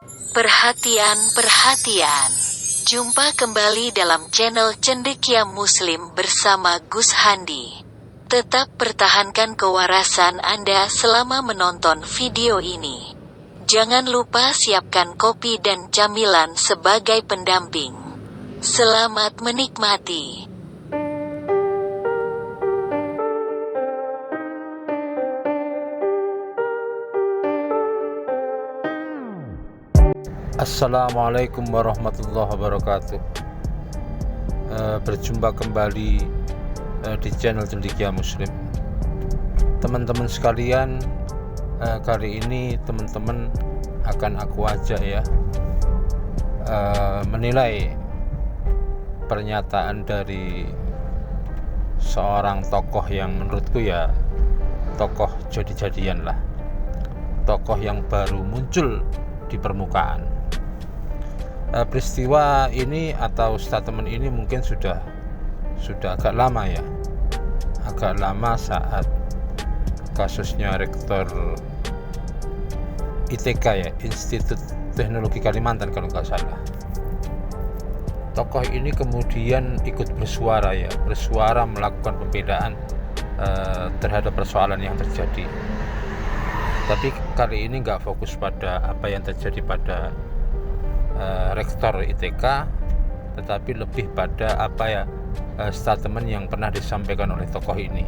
Perhatian, perhatian. Jumpa kembali dalam channel Cendekia Muslim bersama Gus Handi. Tetap pertahankan kewarasan Anda selama menonton video ini. Jangan lupa siapkan kopi dan camilan sebagai pendamping. Selamat menikmati. Assalamualaikum warahmatullahi wabarakatuh. Berjumpa kembali di channel Cendekia Muslim. Teman-teman sekalian, kali ini teman-teman akan aku ajak ya menilai pernyataan dari seorang tokoh yang menurutku ya tokoh jadi-jadian lah, tokoh yang baru muncul di permukaan. Peristiwa ini atau statement ini mungkin sudah agak lama ya, agak lama saat kasusnya rektor ITK ya, Institut Teknologi Kalimantan kalau nggak salah. Tokoh ini kemudian ikut bersuara melakukan pembelaan terhadap persoalan yang terjadi. Tapi kali ini nggak fokus pada apa yang terjadi pada rektor ITK, tetapi lebih pada statement yang pernah disampaikan oleh tokoh ini,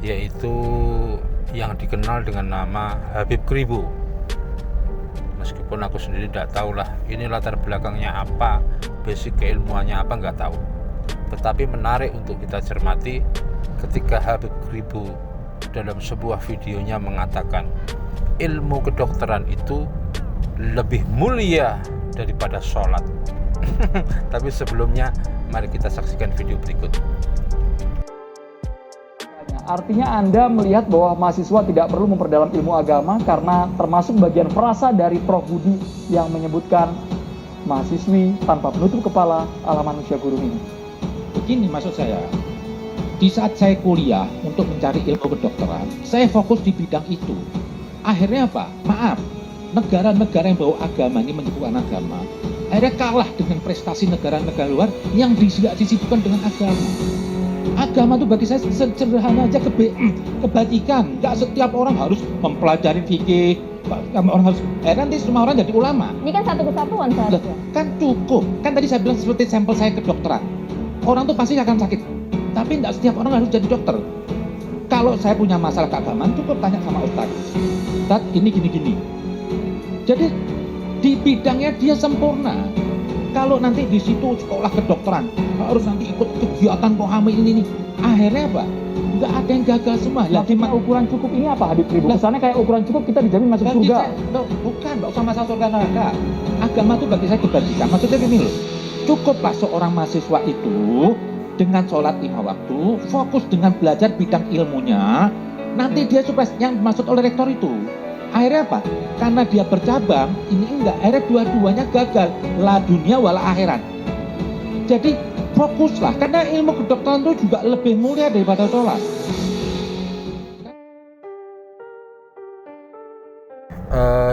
yaitu yang dikenal dengan nama Habib Kribo. Meskipun aku sendiri tidak tahu lah ini latar belakangnya apa, basic keilmuannya apa, nggak tahu. Tetapi menarik untuk kita cermati ketika Habib Kribo dalam sebuah videonya mengatakan ilmu kedokteran itu lebih mulia daripada sholat. Tapi sebelumnya mari kita saksikan video berikut. Artinya Anda melihat bahwa mahasiswa tidak perlu memperdalam ilmu agama karena termasuk bagian frasa dari Prof. Budi yang menyebutkan mahasiswi tanpa penutup kepala ala manusia gurun ini. Begini maksud saya, di saat saya kuliah untuk mencari ilmu kedokteran, saya fokus di bidang itu. Akhirnya apa? Maaf, negara-negara yang bawa agama ini menyebutkan agama, akhirnya kalah dengan prestasi negara-negara luar yang tidak disibukkan dengan agama. Agama itu bagi saya sederhana aja, kebatikan. Nggak setiap orang harus mempelajari fikih, orang harus, nanti semua orang jadi ulama. Ini kan satu kesatuan seharusnya. Kan cukup, kan tadi saya bilang seperti sampel saya kedokteran. Orang tuh pasti akan sakit, tapi nggak setiap orang harus jadi dokter. Kalau saya punya masalah keagamaan, cukup tanya sama Ustadz. Ustadz, ini gini-gini. Jadi di bidangnya dia sempurna. Kalau nanti di situ sekolah kedokteran harus nanti ikut kegiatan rohani ini, akhirnya apa? Nggak ada yang gagal semua. Maksudnya ukuran cukup ini apa Habib Kribo? Kesannya kayak ukuran cukup kita dijamin masuk surga. Bukan, nggak usah masalah surga neraka. Agama itu bagi saya kebajikan. Maksudnya gini loh, cukuplah seorang mahasiswa itu dengan sholat 5 waktu, fokus dengan belajar bidang ilmunya. Nanti dia sukses yang dimaksud oleh rektor itu. Akhirnya apa? Karena dia bercabang, ini enggak, akhirnya dua-duanya gagal, la dunia wala akhirat. Jadi fokuslah, karena ilmu kedokteran itu juga lebih mulia daripada sholat.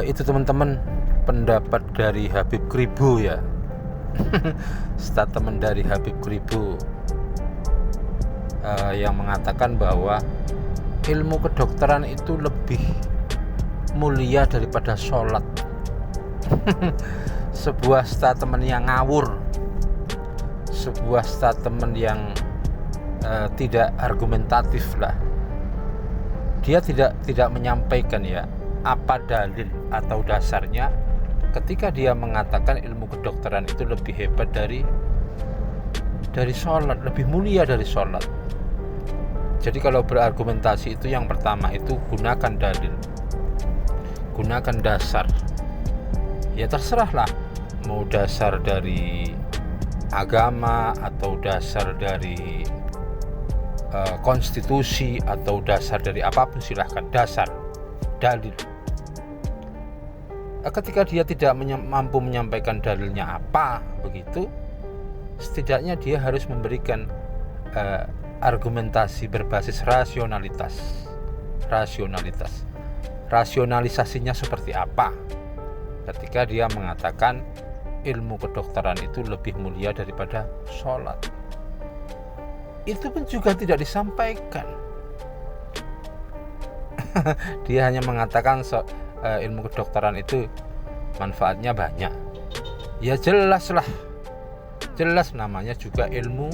Itu teman-teman pendapat dari Habib Kribo ya. Statement dari Habib Kribo yang mengatakan bahwa ilmu kedokteran itu lebih mulia daripada sholat. Sebuah statement yang ngawur, sebuah statement yang tidak argumentatif lah. Dia tidak menyampaikan ya apa dalil atau dasarnya ketika dia mengatakan ilmu kedokteran itu lebih hebat dari sholat, lebih mulia dari sholat. Jadi kalau berargumentasi itu yang pertama itu gunakan dalil, gunakan dasar. Ya terserahlah, mau dasar dari agama atau dasar dari konstitusi atau dasar dari apapun, silahkan, dasar, dalil. Ketika dia tidak mampu menyampaikan dalilnya apa begitu, setidaknya dia harus memberikan argumentasi berbasis rasionalitas. Rasionalisasinya seperti apa? ketika dia mengatakan ilmu kedokteran itu lebih mulia daripada sholat. Itu pun juga tidak disampaikan. Dia hanya mengatakan ilmu kedokteran itu manfaatnya banyak. Ya jelaslah, jelas namanya juga ilmu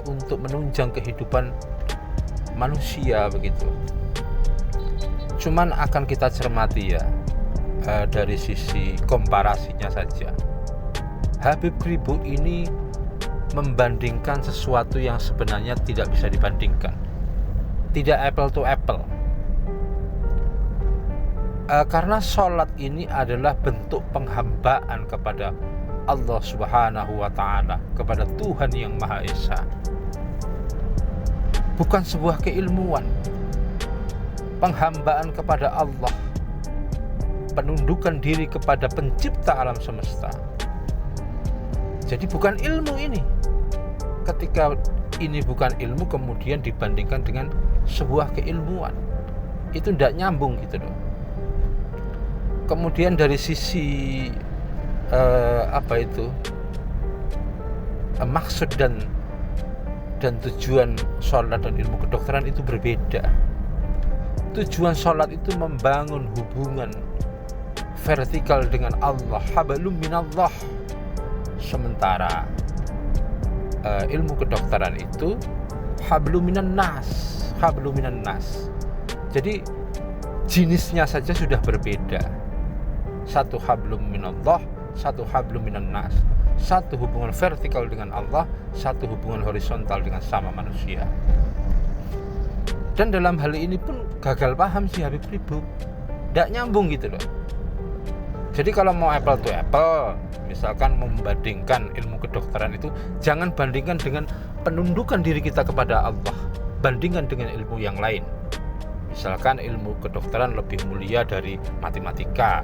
untuk menunjang kehidupan manusia begitu. Cuman akan kita cermati ya dari sisi komparasinya saja. Habib Ribu ini membandingkan sesuatu yang sebenarnya tidak bisa dibandingkan, tidak apple to apple. Karena sholat ini adalah bentuk penghambaan kepada Allah Subhanahu wa Ta'ala, kepada Tuhan yang Maha Esa, bukan sebuah keilmuan. Penghambaan kepada Allah, penundukan diri kepada pencipta alam semesta. Jadi bukan ilmu ini. Ketika ini bukan ilmu kemudian dibandingkan dengan sebuah keilmuan, itu tidak nyambung gitu loh. Kemudian dari sisi maksud dan tujuan sholat dan ilmu kedokteran itu berbeda. Tujuan sholat itu membangun hubungan vertikal dengan Allah, hablum minallah. Sementara ilmu kedokteran itu hablum minan nas. Jadi jenisnya saja sudah berbeda. Satu hablum minallah, satu hablum minan nas. Satu hubungan vertikal dengan Allah, satu hubungan horizontal dengan sama manusia. Dan dalam hal ini pun gagal paham si Habib Ribu, tidak nyambung gitu loh. Jadi kalau mau apple to apple, misalkan membandingkan ilmu kedokteran itu, jangan bandingkan dengan penundukan diri kita kepada Allah, bandingkan dengan ilmu yang lain. Misalkan ilmu kedokteran lebih mulia dari matematika,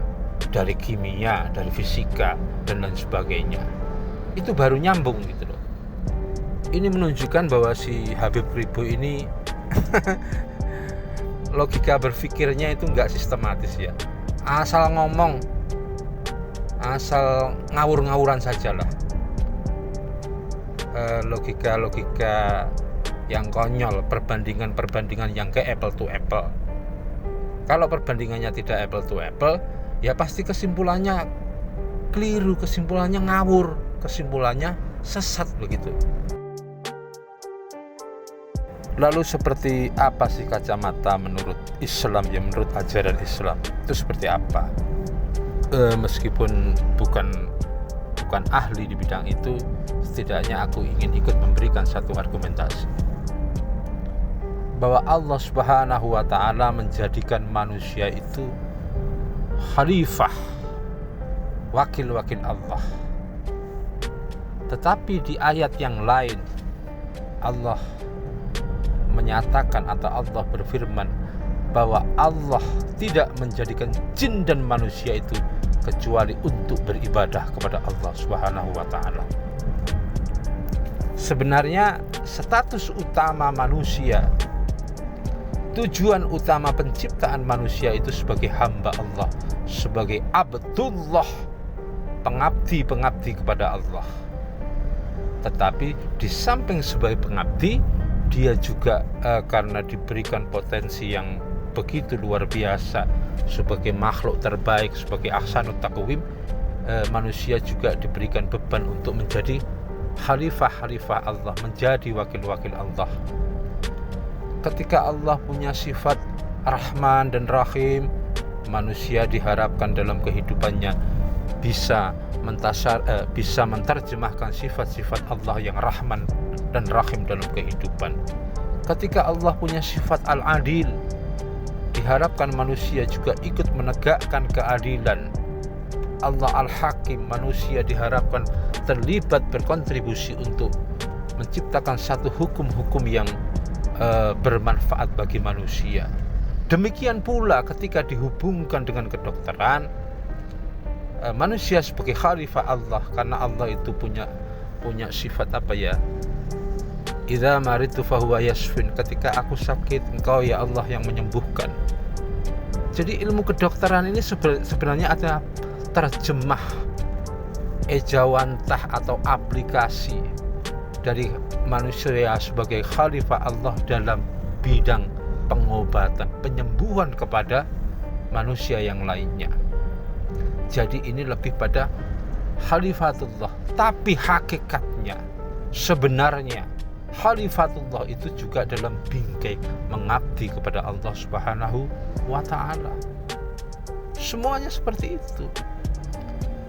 dari kimia, dari fisika, dan lain sebagainya. Itu baru nyambung gitu loh. Ini menunjukkan bahwa si Habib Ribu ini logika berpikirnya itu enggak sistematis ya. Asal ngomong, asal ngawur-ngawuran sajalah. Logika yang konyol, perbandingan yang ke apple to apple. Kalau perbandingannya tidak apple to apple, ya pasti kesimpulannya keliru, kesimpulannya ngawur, kesimpulannya sesat begitu. Lalu seperti apa sih kacamata menurut Islam, ya menurut ajaran Islam itu seperti apa? Meskipun bukan ahli di bidang itu, setidaknya aku ingin ikut memberikan satu argumentasi bahwa Allah Subhanahu wa Ta'ala menjadikan manusia itu khalifah, wakil-wakil Allah. Tetapi di ayat yang lain Allah menyatakan atau Allah berfirman bahwa Allah tidak menjadikan jin dan manusia itu kecuali untuk beribadah kepada Allah Subhanahu wa Ta'ala. Sebenarnya status utama manusia, tujuan utama penciptaan manusia itu sebagai hamba Allah, sebagai abdullah, pengabdi kepada Allah. Tetapi di samping sebagai pengabdi, dia juga karena diberikan potensi yang begitu luar biasa sebagai makhluk terbaik, sebagai ahsanut taqwim, manusia juga diberikan beban untuk menjadi khalifah Allah, menjadi wakil-wakil Allah. Ketika Allah punya sifat Rahman dan Rahim, manusia diharapkan dalam kehidupannya bisa menerjemahkan sifat-sifat Allah yang Rahman dan Rahim dalam kehidupan. Ketika Allah punya sifat Al-Adil, diharapkan manusia juga ikut menegakkan keadilan. Allah Al-Hakim, manusia diharapkan terlibat berkontribusi untuk menciptakan satu hukum-hukum yang bermanfaat bagi manusia. Demikian pula ketika dihubungkan dengan kedokteran, manusia sebagai khalifah Allah, karena Allah itu punya sifat apa ya? Idza maritu fahuwa yashfin, ketika aku sakit engkau ya Allah yang menyembuhkan. Jadi ilmu kedokteran ini sebenarnya adalah terjemah ejawantah atau aplikasi dari manusia sebagai khalifah Allah dalam bidang pengobatan, penyembuhan kepada manusia yang lainnya. Jadi ini lebih pada khalifatullah, tapi hakikatnya sebenarnya khalifatullah itu juga dalam bingkai mengabdi kepada Allah Subhanahu wa ta'ala. Semuanya seperti itu.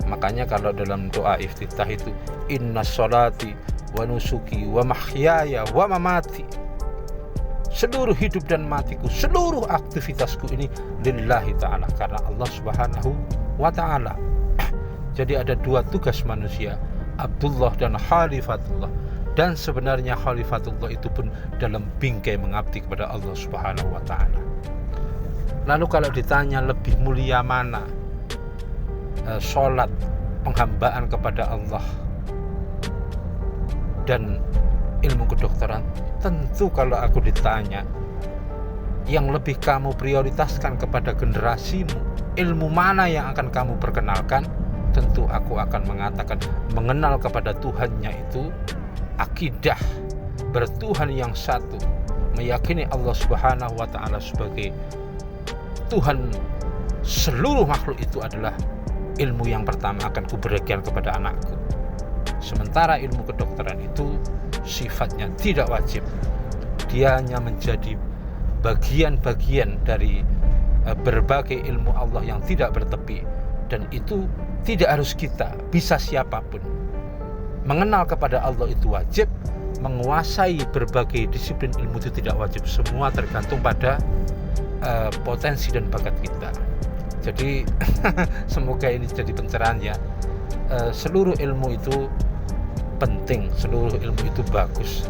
Makanya kalau dalam doa iftitah itu inna sholati wa nusuki wa mahyaya wa mamati, seluruh hidup dan matiku, seluruh aktivitasku ini lillahi ta'ala, karena Allah Subhanahu wa ta'ala. Jadi ada dua tugas manusia, Abdullah dan Khalifatullah. Dan sebenarnya Khalifatullah itu pun dalam bingkai mengabdi kepada Allah Subhanahu wa ta'ala. Lalu kalau ditanya lebih mulia mana, sholat, penghambaan kepada Allah, dan ilmu kedokteran, tentu kalau aku ditanya yang lebih kamu prioritaskan kepada generasimu, ilmu mana yang akan kamu perkenalkan, tentu aku akan mengatakan mengenal kepada Tuhannya itu akidah bertuhan yang satu, meyakini Allah Subhanahu wa ta'ala sebagai Tuhan seluruh makhluk, itu adalah ilmu yang pertama akan kuberikan kepada anakku. Sementara ilmu kedokteran itu sifatnya tidak wajib, dia hanya menjadi bagian-bagian dari berbagai ilmu Allah yang tidak bertepi, dan itu tidak harus kita, bisa siapapun. Mengenal kepada Allah itu wajib, menguasai berbagai disiplin ilmu itu tidak wajib. Semua tergantung pada potensi dan bakat kita. Jadi semoga ini jadi pencerahan ya. Seluruh ilmu itu penting, seluruh ilmu itu bagus,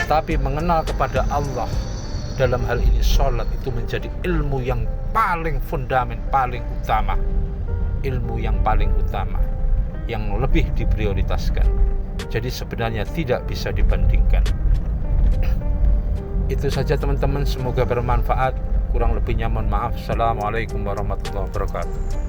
tetapi mengenal kepada Allah dalam hal ini sholat itu menjadi ilmu yang paling fundamental, paling utama, ilmu yang paling utama, yang lebih diprioritaskan. Jadi sebenarnya tidak bisa dibandingkan. Itu saja teman-teman, semoga bermanfaat. Kurang lebihnya mohon maaf. Assalamualaikum warahmatullahi wabarakatuh.